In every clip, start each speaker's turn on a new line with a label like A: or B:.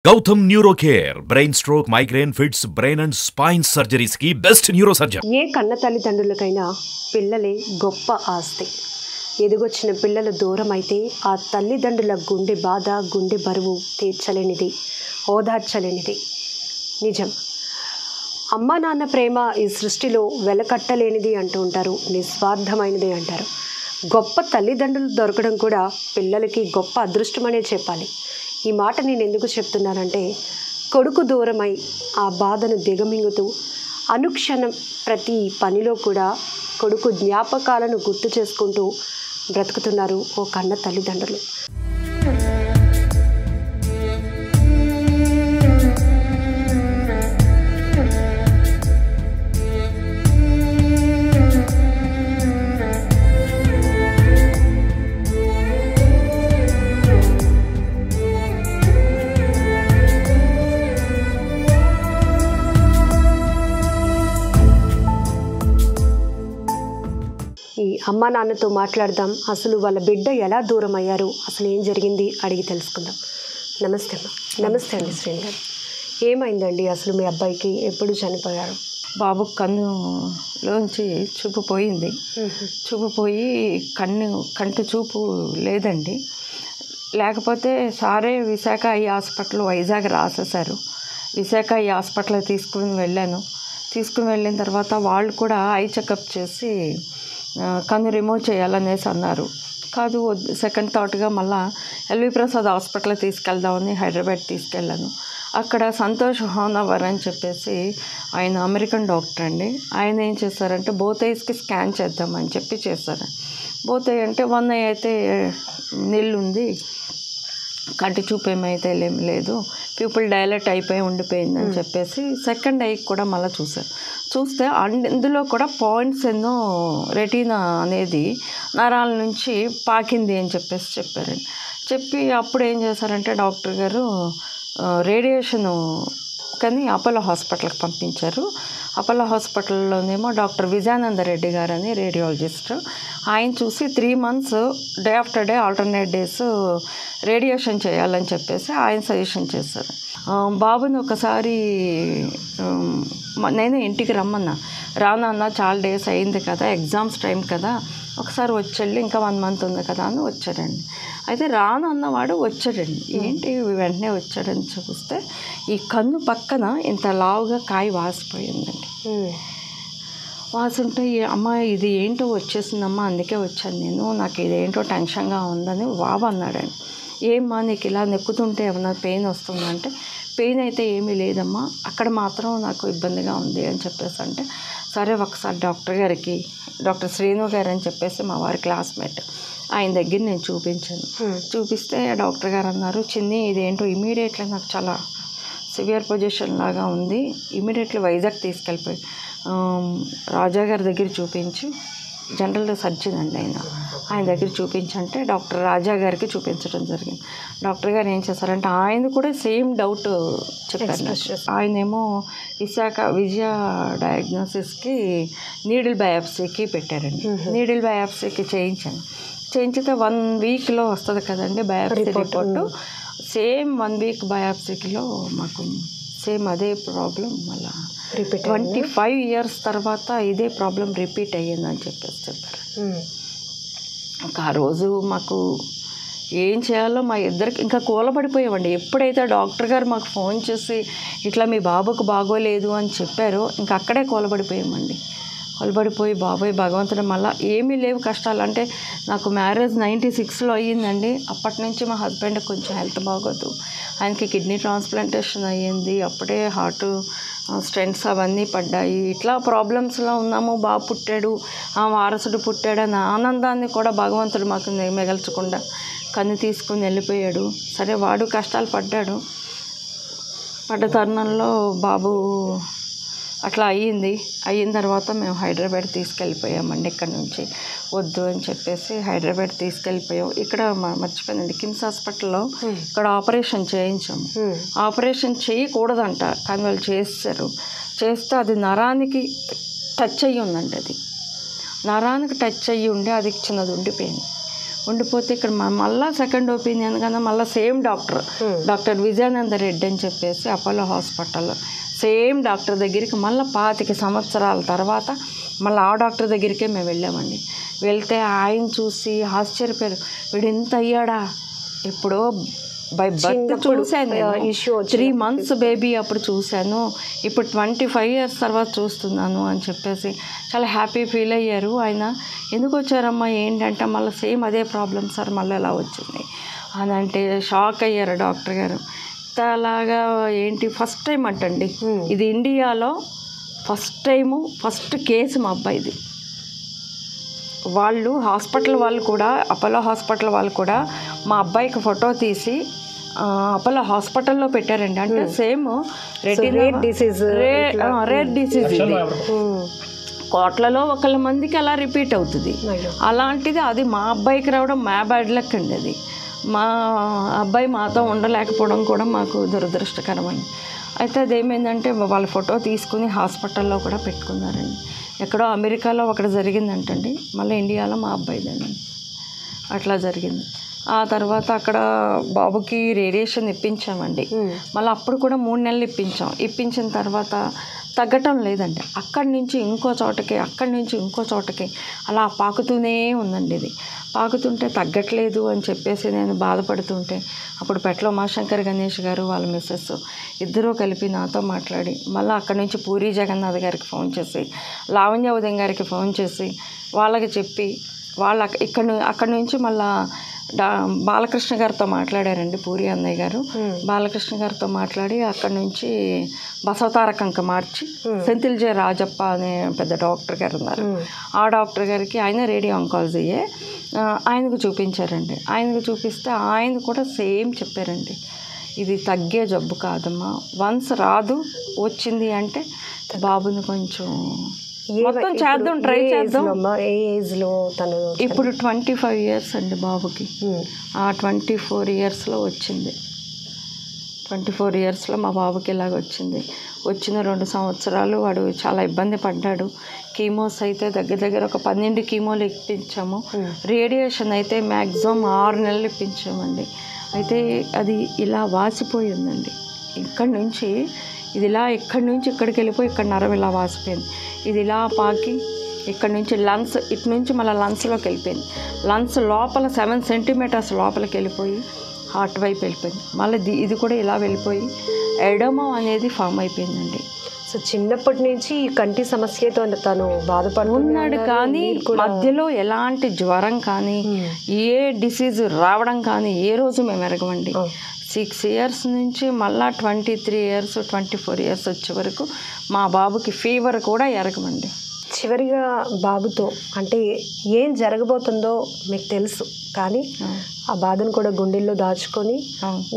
A: Gautam Neurocare, brain stroke, migraine, fits, brain and spine surgeries की best neurosurgeon.
B: ఏ కన్న తల్లిదండ్రులకైనా పిల్లలే గొప్ప ఆస్తి. ఎదుగొచ్చిన పిల్లలు దూరం అయితే ఆ తల్లిదండ్రుల గుండె బాధ, గుండె బరువు తీర్చలేనిది, ఓదార్చలేనిది. నిజం. అమ్మా నాన్న ప్రేమ ఈ సృష్టిలో వెలకట్టలేనిది అంటూ ఉంటారు, నిస్వార్థమైనది అంటారు. గొప్ప తల్లిదండ్రులు దొరకడం కూడా పిల్లలకి గొప్ప అదృష్టమనే చెప్పాలి. ఈ మాట నేను ఎందుకు చెప్తున్నానంటే, కొడుకు దూరమై ఆ బాధను దిగమింగుతూ అనుక్షణం ప్రతి పనిలో కూడా కొడుకు జ్ఞాపకాలను గుర్తు చేసుకుంటూ బ్రతుకుతున్నారు ఓ కన్న తల్లిదండ్రులు. ఈ అమ్మా నాన్నతో మాట్లాడదాం. అసలు వాళ్ళ బిడ్డ ఎలా దూరం అయ్యారు, అసలు ఏం జరిగింది అడిగి తెలుసుకుందాం. నమస్తే అమ్మా. నమస్తే అండి శ్రీని గారు. ఏమైందండి అసలు మీ అబ్బాయికి? ఎప్పుడు చనిపోయారు?
C: బాబు కన్నులోంచి చూపు పోయింది. చూపు పోయి కంటి చూపు లేదండి. లేకపోతే సారే విశాఖ ఈ హాస్పిటల్ వైజాగ్ రాసేశారు. విశాఖ ఈ హాస్పిటల్ తీసుకుని వెళ్ళిన తర్వాత వాళ్ళు కూడా ఐ చెకప్ చేసి కన్ను రిమూవ్ చేయాలనేసి అన్నారు. కాదు, సెకండ్ థాట్గా మళ్ళీ ఎల్వి ప్రసాద్ హాస్పిటల్ తీసుకెళ్దామని హైదరాబాద్ తీసుకెళ్ళాను. అక్కడ సంతోష్ హోనవర్ అని చెప్పేసి ఆయన అమెరికన్ డాక్టర్ అండి. ఆయన ఏం చేశారంటే బోత్ ఐస్కి స్కాన్ చేద్దామని చెప్పి చేశారు. బోత్ ఐ అంటే వన్ ఐ అయితే నీళ్ళు ఉంది, కంటి చూపు ఏమైతే లేదు, పీపుల్ డైలెట్ అయిపోయి ఉండిపోయిందని చెప్పేసి సెకండ్ ఐకి కూడా మళ్ళీ చూస్తే అందులో కూడా పాయింట్స్ ఎన్నో రెటీనా అనేది నరాల నుంచి పాకింది అని చెప్పేసి చెప్పారండి. అప్పుడు ఏం చేశారంటే డాక్టర్ గారు రేడియేషను కానీ అపోలో హాస్పిటల్కి పంపించారు. అపోలో హాస్పిటల్లోనేమో డాక్టర్ విజయానంద రెడ్డి గారు అని రేడియాలజిస్ట్, ఆయన చూసి 3 months day after day alternate days radiation చేయాలని చెప్పేసి ఆయన సజెషన్ చేశారు. బాబుని ఒకసారి నేను ఇంటికి రానన్నా చాలా డేస్ అయింది కదా, ఎగ్జామ్స్ టైం కదా, ఒకసారి వచ్చేళ్ళి ఇంకా 1 month ఉంది కదా అని వచ్చాడండి. అయితే రానన్నవాడు వచ్చాడండి. ఏంటి వెంటనే వచ్చాడని చూస్తే ఈ కన్ను పక్కన ఇంత లావుగా కాయ వాసిపోయిందండి. వాసుంటే అమ్మ ఇది ఏంటో వచ్చేసిందమ్మా, అందుకే వచ్చాను నేను, నాకు ఇదేంటో టెన్షన్గా ఉందని బాబు అన్నాడండి. ఏమ్మా నీకు ఇలా నెక్కుతుంటే ఏమన్నా పెయిన్ వస్తుందంటే, పెయిన్ అయితే ఏమీ లేదమ్మా, అక్కడ మాత్రం నాకు ఇబ్బందిగా ఉంది అని చెప్పేసి అంటే, సరే ఒకసారి డాక్టర్ శ్రీను గారు అని చెప్పేసి మా వారి క్లాస్మేట్, ఆయన దగ్గర నేను చూపిస్తే డాక్టర్ గారు అన్నారు, చిన్ని ఇదేంటో ఇమీడియట్లీ నాకు చాలా సివియర్ పొజిషన్ లాగా ఉంది, ఇమీడియట్లీ వైజాగ్ తీసుకెళ్ళిపోయి రాజా గారి దగ్గర చూపించి, జనరల్ సర్జన్ అండి ఆయన దగ్గర చూపించంటే డాక్టర్ రాజా గారికి చూపించడం జరిగింది. డాక్టర్ గారు ఏం చేశారంటే ఆయన కూడా సేమ్ డౌట్ చెప్పారు. ఆయనేమో విజయ డయాగ్నోసిస్కి నీడిల్ బయాప్సీకి పెట్టారండి. నీడిల్ బయాప్సీకి చేయించితే 1 weekలో వస్తుంది కదండి బయాప్సీ రిపోర్టు. సేమ్ 1 week బయాప్సీలో మాకు సేమ్ అదే ప్రాబ్లం మళ్ళీ 25 years తర్వాత ఇదే ప్రాబ్లం రిపీట్ అయ్యిందని చెప్పారు. ఇంకా ఆ రోజు మాకు ఏం చేయాలో మా ఇద్దరికి ఇంకా కూలబడిపోయామండి. ఎప్పుడైతే డాక్టర్ గారు మాకు ఫోన్ చేసి ఇట్లా మీ బాబుకు బాగోలేదు అని చెప్పారో ఇంకా అక్కడే కూలబడిపోయామండి. కూలబడిపోయి బాబోయ్ భగవంతుడు మళ్ళీ ఏమీ లేవు కష్టాలు. అంటే నాకు మ్యారేజ్ 96లో అయ్యిందండి. అప్పటి నుంచి మా హస్బెండ్ కొంచెం హెల్త్ బాగోదు, ఆయనకి కిడ్నీ ట్రాన్స్ప్లాంటేషన్ అయ్యింది, అప్పుడే హార్ట్ స్టెంట్స్ అవన్నీ పడ్డాయి. ఇట్లా ప్రాబ్లమ్స్లో ఉన్నాము. బాబు పుట్టాడు, వారసుడు పుట్టాడని ఆనందాన్ని కూడా భగవంతుడు మాకు మిగల్చకుండా కన్ను తీసుకుని వెళ్ళిపోయాడు. సరే వాడు కష్టాలు పడ్డ తరుణంలో బాబు అట్లా అయిన తర్వాత మేము హైదరాబాద్ తీసుకెళ్ళిపోయామండి. ఇక్కడ నుంచి వద్దు అని చెప్పేసి హైదరాబాద్ తీసుకెళ్ళిపోయాం. ఇక్కడ మర్చిపోయిందండి, కిమ్స్ హాస్పిటల్లో ఇక్కడ ఆపరేషన్ చేయించాము. ఆపరేషన్ చేయకూడదంట కానీ వాళ్ళు చేస్తే అది నరానికి టచ్ అయ్యి ఉందండి. అది నరానికి టచ్ అయ్యి ఉండి అది చిన్నది ఉండిపోతే ఇక్కడ మళ్ళీ సెకండ్ ఒపీనియన్ కన్నా మళ్ళీ సేమ్ డాక్టర్ విజయానంద రెడ్డి అని చెప్పేసి అపోలో హాస్పిటల్లో సేమ్ డాక్టర్ దగ్గరికి మళ్ళీ 25 సంవత్సరాల తర్వాత మళ్ళీ ఆ డాక్టర్ దగ్గరికే మేము వెళ్ళామండి. వెళ్తే ఆయన చూసి ఆశ్చర్యపోయారు, వీడు ఇంత అయ్యాడా, ఎప్పుడో బై బర్త్ చూశాను, 3 months బేబీ అప్పుడు చూశాను, ఇప్పుడు 25 years తర్వాత చూస్తున్నాను అని చెప్పేసి చాలా హ్యాపీ ఫీల్ అయ్యారు. ఆయన ఎందుకు వచ్చారమ్మా ఏంటంటే మళ్ళీ సేమ్ అదే ప్రాబ్లం సార్ మళ్ళీ ఎలా వచ్చింది అని అంటే షాక్ అయ్యారు డాక్టర్ గారు. అలాగా ఏంటి ఫస్ట్ టైం అంటండి ఇది ఇండియాలో ఫస్ట్ కేసు మా అబ్బాయిది. వాళ్ళు హాస్పిటల్ వాళ్ళు కూడా అపోలో హాస్పిటల్ వాళ్ళు కూడా మా అబ్బాయికి ఫోటో తీసి అపోలో హాస్పిటల్లో పెట్టారండి. అంటే సేమ్ రేర్ డిసీజ్ కోట్లలో ఒకళ్ళ మందికి అలా రిపీట్ అవుతుంది. అలాంటిది అది మా అబ్బాయికి రావడం మా బ్యాడ్ లక్ అండి. అది మా అబ్బాయి మాతో ఉండలేకపోవడం కూడా మాకు దురదృష్టకరమండి. అయితే అదేమైందంటే వాళ్ళ ఫోటో తీసుకుని హాస్పిటల్లో కూడా పెట్టుకున్నారండి. ఎక్కడో అమెరికాలో ఒకటి జరిగిందంటండి, మళ్ళీ ఇండియాలో మా అబ్బాయిదండి. అట్లా జరిగింది. ఆ తర్వాత అక్కడ బాబుకి రేడియేషన్ ఇప్పించామండి. మళ్ళీ అప్పుడు కూడా 3 నెలలు ఇప్పించిన తర్వాత తగ్గటం లేదండి. అక్కడి నుంచి ఇంకో చోటకి అలా పాకుతూనే ఉందండి. ఇది పాకుతుంటే తగ్గట్లేదు అని చెప్పేసి నేను బాధపడుతుంటే అప్పుడు పెట్ల ఉమాశంకర్ గణేష్ గారు వాళ్ళ మిస్సెస్ ఇద్దరూ కలిపి నాతో మాట్లాడి మళ్ళీ అక్కడి నుంచి పూరి జగన్నాథ్ గారికి ఫోన్ చేసి లావణ్య ఉదయం గారికి ఫోన్ చేసి వాళ్ళకి చెప్పి వాళ్ళ అక్కడి నుంచి మళ్ళీ బాలకృష్ణ గారితో మాట్లాడారండి. పూరి అన్నయ్య గారు బాలకృష్ణ గారితో మాట్లాడి అక్కడి నుంచి బసవతారకంక మార్చి సెంథిల్ జె రాజప్ప అనే పెద్ద డాక్టర్ గారు ఉన్నారు. ఆ డాక్టర్ గారికి ఆయన రేడియో ఆంకాలజీయే ఆయనకు చూపించారండి. ఆయనకు చూపిస్తే ఆయన కూడా సేమ్ చెప్పారండి, ఇది తగ్గే జబ్బు కాదమ్మా, వన్స్ రాదు వచ్చింది అంటే బాబుని కొంచెం మొత్తం చేద్దాం, ట్రై చేద్దాం.
B: ఏ ఏజ్లో తను?
C: ఇప్పుడు 25 years అండి బాబుకి. ఆ 24 yearsలో వచ్చింది. 24 yearsలో మా బాబుకి ఇలాగ వచ్చింది. వచ్చిన 2 సంవత్సరాలు వాడు చాలా ఇబ్బంది పడ్డాడు. కీమోస్ అయితే దగ్గర ఒక 12 కీమోలు ఇప్పించాము. రేడియేషన్ అయితే మ్యాక్సిమం 6 నెలలు ఇప్పించామండి. అయితే అది ఇలా వాసిపోయిందండి. ఇక్కడి నుంచి ఇక్కడికి వెళ్ళిపోయి ఇక్కడ నరం ఇలా వాసిపోయింది. ఇది ఇలా పాకి ఇక్కడ నుంచి లంగ్స్ ఇటు నుంచి మళ్ళీ లంగ్స్లోకి వెళ్ళిపోయింది. లంగ్స్ లోపల 7 centimeters లోపలికి వెళ్ళిపోయి హార్ట్ వైపు వెళ్ళిపోయింది. మళ్ళీ ఇది కూడా ఇలా వెళ్ళిపోయి ఎడమో అనేది ఫామ్ అయిపోయిందండి.
B: సో చిన్నప్పటి నుంచి ఈ కంటి సమస్యతో తను బాధపడుతున్నాడు.
C: కానీ మధ్యలో ఎలాంటి జ్వరం కానీ ఏ డిసీజ్ రావడం కానీ ఏ రోజు మేము ఎరగమండి. 6 years నుంచి మళ్ళీ 23 years 24 years వచ్చే వరకు మా బాబుకి ఫీవర్ కూడా ఎరగమండి.
B: చివరిగా బాబుతో అంటే ఏం జరగబోతుందో మీకు తెలుసు, కానీ ఆ బాధను కూడా గుండెల్లో దాచుకొని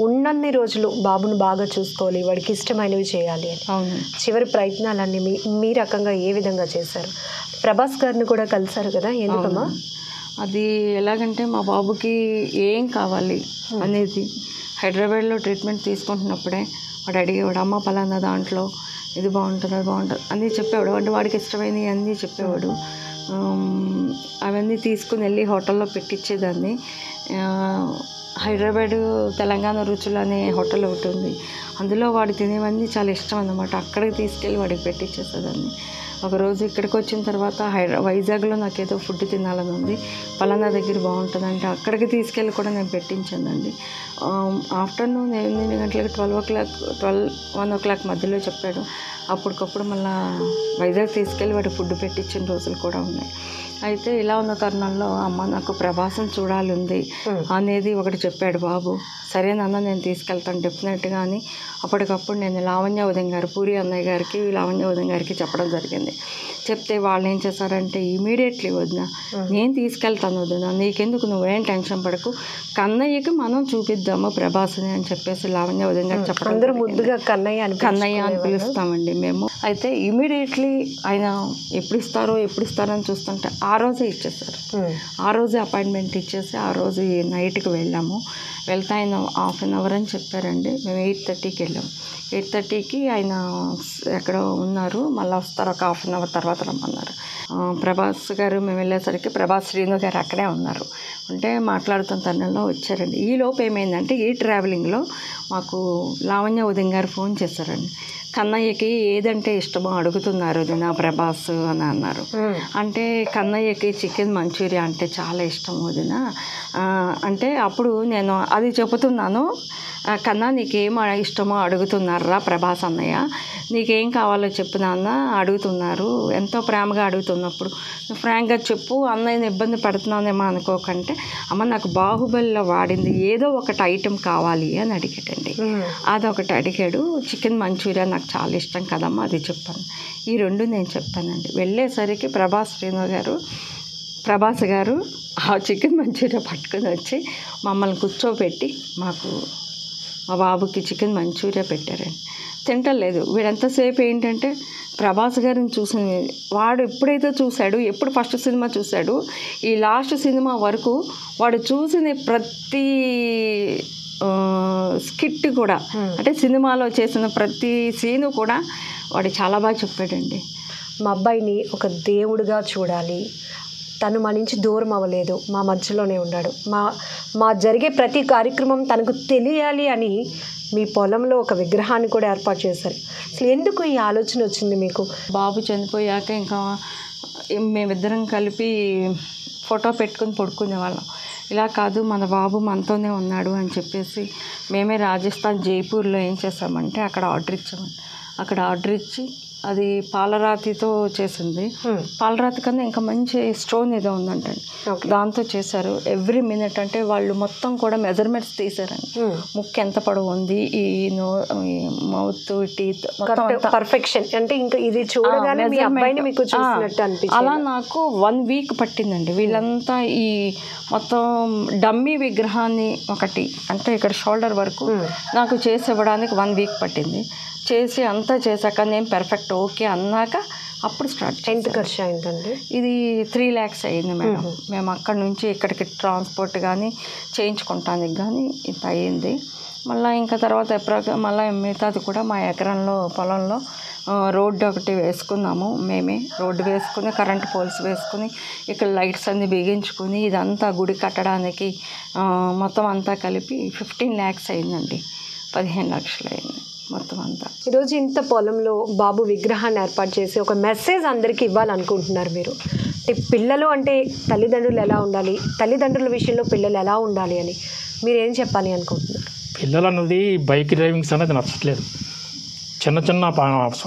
B: ఉన్నన్ని రోజులు బాబును బాగా చూసుకోవాలి, వాడికి ఇష్టమైనవి చేయాలి అని చివరి ప్రయత్నాలన్నీ మీ రకంగా ఏ విధంగా చేశారు? ప్రభాస్ గారిని కూడా కలిశారు కదా, ఎందుకమ్మా?
C: అది ఎలాగంటే మా బాబుకి ఏం కావాలి అనేది హైదరాబాద్లో ట్రీట్మెంట్ తీసుకుంటున్నప్పుడే వాడు అడిగేవాడు, అమ్మ పలానా దాంట్లో ఇది బాగుంటుంది అది బాగుంటుంది అన్నీ చెప్పేవాడు. అంటే వాడికి ఇష్టమైనవి అన్నీ చెప్పేవాడు. అవన్నీ తీసుకుని వెళ్ళి హోటల్లో పెట్టించేదాన్ని. హైదరాబాదు తెలంగాణ రుచులు అనే హోటల్ ఒకటి ఉంది, అందులో వాడు తినేవన్నీ చాలా ఇష్టం అన్నమాట. అక్కడికి తీసుకెళ్ళి వాడికి పెట్టించేసేదాన్ని. ఒకరోజు ఇక్కడికి వచ్చిన తర్వాత వైజాగ్లో నాకు ఏదో ఫుడ్ తినాలని ఉంది, పలానా దగ్గర బాగుంటుందంటే అక్కడికి తీసుకెళ్ళి కూడా నేను పెట్టించానండి. ఆఫ్టర్నూన్ 8 గంటలకు 1 o'clock మధ్యలో చెప్పాడు. అప్పటికప్పుడు మళ్ళీ వైజాగ్ తీసుకెళ్ళి వాడి ఫుడ్ పెట్టించిన రోజులు కూడా ఉన్నాయి. అయితే ఇలా ఉన్న తరుణంలో అమ్మ నాకు ప్రభాసం చూడాలి ఉంది అనేది ఒకటి చెప్పాడు బాబు. సరేనన్న నేను తీసుకెళ్తాను డెఫినెట్గా అని అప్పటికప్పుడు నేను లావణ్య ఉదయం గారు పూరి అన్నయ్య గారికి లావణ్య ఉదయం గారికి చెప్పడం జరిగింది. చెప్తే వాళ్ళు ఏం చేశారంటే ఇమీడియట్లీ వదిన నేను తీసుకెళ్తాను వదిన, నీకెందుకు నువ్వేం టెన్షన్ పడకు, కన్నయ్యకి మనం చూపిద్దాము ప్రభాస్ని అని చెప్పేసి లావణ్య ఉదయం గారు చెప్పడం.
B: అందరూ ముద్దుగా కన్నయ్య అని
C: పిలుస్తామండి మేము. అయితే ఇమీడియట్లీ ఆయన ఎప్పుడు ఇస్తారో అని చూస్తుంటే ఆ రోజే ఇచ్చేసారు. ఆ రోజే అపాయింట్మెంట్ ఇచ్చేసి ఆ రోజు నైట్కి వెళ్ళాము. వెళ్తే ఆయన 1/2 అవర్ అని చెప్పారండి. మేము 8:30కి వెళ్ళాం. 8:30కి ఆయన ఎక్కడో ఉన్నారు, మళ్ళీ వస్తారు ఒక 1/2 అవర్ తర్వాత రమ్మన్నారు. ప్రభాస్ గారు మేము వెళ్ళేసరికి ప్రభాస్ శ్రీను గారు అక్కడే ఉన్నారు. అంటే మాట్లాడుతున్న తరుణంలో వచ్చారండి. ఈలోపు ఏమైందంటే ఈ ట్రావెలింగ్లో మాకు లావణ్య ఉదయం గారు ఫోన్ చేశారండి. కన్నయ్యకి ఏదంటే ఇష్టమో అడుగుతున్నారు నా ప్రభాస్ అని అన్నారు. అంటే కన్నయ్యకి చికెన్ మంచూరియా అంటే చాలా ఇష్టం వదిన అంటే అప్పుడు నేను అది చెబుతున్నాను. కన్నా నీకేం ఇష్టమో అడుగుతున్నారా ప్రభాస్ అన్నయ్య, నీకేం కావాలో చెప్పు నాన్న అడుగుతున్నారు, ఎంతో ప్రేమగా అడుగుతున్నప్పుడు నువ్వు ఫ్రాంక్గా చెప్పు, అన్నయ్యని ఇబ్బంది పడుతున్నానేమో అనుకోకంటే అమ్మ నాకు బాహుబలిలో వాడింది ఏదో ఒకటి ఐటెం కావాలి అని అడిగాడండి. అదొకటి అడిగాడు. చికెన్ మంచూరియా నాకు చాలా ఇష్టం కదమ్మా అది చెప్పాను. ఈ 2 నేను చెప్పానండి. వెళ్ళేసరికి ప్రభాస్ గారు ఆ చికెన్ మంచూరియా పట్టుకొని వచ్చి మమ్మల్ని కూర్చోబెట్టి మా బాబుకి చికెన్ మంచూరియా పెట్టారండి. తింటలేదు. వీడంతసేపు ఏంటంటే ప్రభాస్ గారిని వాడు ఎప్పుడైతే చూశాడు, ఎప్పుడు ఫస్ట్ సినిమా చూశాడు, ఈ లాస్ట్ సినిమా వరకు వాడు చూసిన ప్రతి స్కిట్ కూడా అంటే సినిమాలో చేసిన ప్రతి సీను కూడా వాడు చాలా బాగా చెప్పాడండి.
B: మా అబ్బాయిని ఒక దేవుడిగా చూడాలి, తను మా నుంచి దూరం అవ్వలేదు, మా మధ్యలోనే ఉన్నాడు, మా జరిగే ప్రతి కార్యక్రమం తనకు తెలియాలి అని మీ పొలంలో ఒక విగ్రహాన్ని కూడా ఏర్పాటు చేశారు. అసలు ఎందుకు ఈ ఆలోచన వచ్చింది మీకు?
C: బాబు చనిపోయాక ఇంకా మేమిద్దరం కలిపి ఫోటో పెట్టుకుని పడుకునేవాళ్ళం. ఇలా కాదు మన బాబు మనతోనే ఉన్నాడు అని చెప్పేసి మేమే రాజస్థాన్ జైపూర్లో ఏం చేసామంటే అక్కడ ఆర్డర్ ఇచ్చి అది పాలరాతితో చేసింది. పాలరాతి కన్నా ఇంకా మంచి స్టోన్ ఏదో ఉందంటండి, దాంతో చేశారు. ఎవ్రీ మినిట్ అంటే వాళ్ళు మొత్తం కూడా మెజర్మెంట్స్ తీసారండి. ముక్కు ఎంత పొడవు ఉంది, ఈ మౌత్, టీత్
B: పర్ఫెక్షన్ అంటే ఇంకా ఇది చూడగానే మీ అబ్బాయిని మీకు చూసినట్టు అనిపించింది.
C: అలా నాకు 1 వీక్ పట్టిందండి. వీళ్ళంతా ఈ మొత్తం డమ్మీ విగ్రహాన్ని ఒకటి అంటే ఇక్కడ షోల్డర్ వరకు నాకు చేసి ఇవ్వడానికి 1 వీక్ పట్టింది. చేసి అంతా చేశాక నేను పర్ఫెక్ట్ ఓకే అన్నాక అప్పుడు స్టార్ట్.
B: ఎంత ఖర్చు అయిందండి?
C: ఇది 3 lakhs అయింది మేడం. మేము అక్కడ నుంచి ఇక్కడికి ట్రాన్స్పోర్ట్ కానీ చేయించుకుంటానికి కానీ ఇంత అయ్యింది. మళ్ళీ ఇంకా తర్వాత మళ్ళీ మిగతాది కూడా మా ఎకరంలో పొలంలో రోడ్డు ఒకటి వేసుకున్నాము. మేమే రోడ్డు వేసుకుని కరెంట్ పోల్స్ వేసుకుని ఇక్కడ లైట్స్ అన్నీ బిగించుకుని ఇదంతా గుడి కట్టడానికి మొత్తం అంతా కలిపి 15 lakhs అయిందండి. 15 లక్షలు అయింది మొత్తం అంతా.
B: ఈరోజు ఇంత పొలంలో బాబు విగ్రహాన్ని ఏర్పాటు చేసి ఒక మెసేజ్ అందరికీ ఇవ్వాలనుకుంటున్నారు మీరు. అంటే పిల్లలు అంటే తల్లిదండ్రులు ఎలా ఉండాలి, తల్లిదండ్రుల విషయంలో పిల్లలు ఎలా ఉండాలి అని మీరు ఏం చెప్పాలి అనుకుంటున్నారు?
D: పిల్లలు అన్నది బైక్ డ్రైవింగ్స్ అనేది నచ్చట్లేదు. చిన్న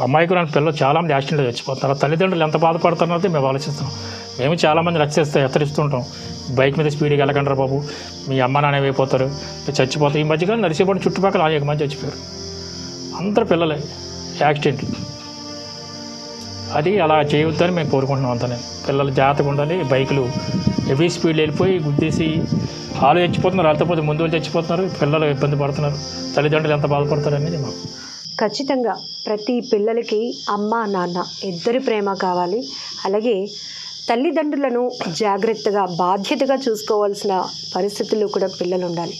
D: అమాయకురాని పిల్లలు చాలామంది యాక్సిడెంట్లో చచ్చిపోతున్నారు. తల్లిదండ్రులు ఎంత బాధపడుతున్నది మేము ఆలోచిస్తున్నాం. మేము చాలామంది హెచ్చరిస్తుంటాం, బైక్ మీద స్పీడ్గా వెళ్ళకండి బాబు, మీ అమ్మ నాన్న అయిపోతారు, చచ్చిపోతారు. ఈ మధ్యకాలం నడిచేపడిన చుట్టుపక్కల అనేక మంది చచ్చిపోయారు. అందరు పిల్లలే యాక్సిడెంట్లు. అది అలా చేయవద్దని మేము కోరుకుంటున్నాం. అంతా పిల్లలు జాగ్రత్తగా ఉండాలి. బైకులు హెవీ స్పీడ్లో వెళ్ళిపోయి గుద్దేసి వాళ్ళు చచ్చిపోతున్నారు, వాళ్ళతో ముందు చచ్చిపోతున్నారు, పిల్లలు ఇబ్బంది పడుతున్నారు, తల్లిదండ్రులు ఎంత బాధపడతారు అనేది మాకు.
B: ఖచ్చితంగా ప్రతి పిల్లలకి అమ్మ నాన్న ఇద్దరి ప్రేమ కావాలి. అలాగే తల్లిదండ్రులను జాగ్రత్తగా బాధ్యతగా చూసుకోవాల్సిన పరిస్థితుల్లో కూడా పిల్లలు ఉండాలి.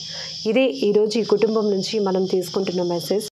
B: ఇదే ఈరోజు ఈ కుటుంబం నుంచి మనం తీసుకుంటున్న మెసేజ్.